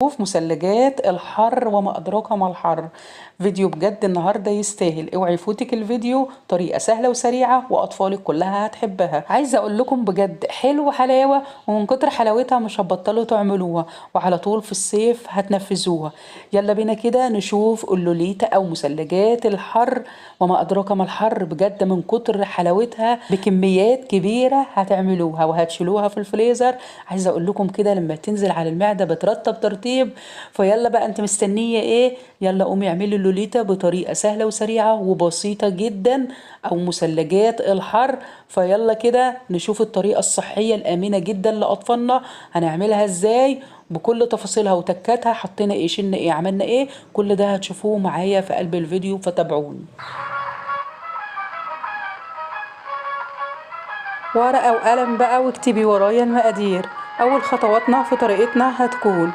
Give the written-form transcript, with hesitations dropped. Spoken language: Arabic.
شوف مثلجات الحر وما أدراك ما الحر. فيديو بجد النهاردة يستاهل، اوعي يفوتك الفيديو. طريقة سهلة وسريعة وأطفالك كلها هتحبها. عايزة أقول لكم بجد حلو حلاوة، ومن كتر حلاوتها مش هتبطلوا تعملوها، وعلى طول في الصيف هتنفذوها. يلا بينا كده نشوف اللوليتا أو مثلجات الحر وما أدراك ما الحر. بجد من كتر حلاوتها بكميات كبيرة هتعملوها وهتشيلوها في الفريزر. عايزة أقول لكم كده لما تنزل على المعدة بترطب ترطيب. فيلا بقى انت مستنية ايه؟ يلا قومي اعملي اللوليتا بطريقة سهلة وسريعة وبسيطة جدا، او مثلجات الحر. فيلا كده نشوف الطريقة الصحية الآمنة جدا لأطفالنا هنعملها ازاي بكل تفاصيلها وتكاتها. حطينا ايه، شلنا ايه، عملنا ايه، كل ده هتشوفوه معايا في قلب الفيديو، فتابعوني. ورقة وقلم بقى واكتبي ورايا المقادير. أول خطواتنا في طريقتنا هتكون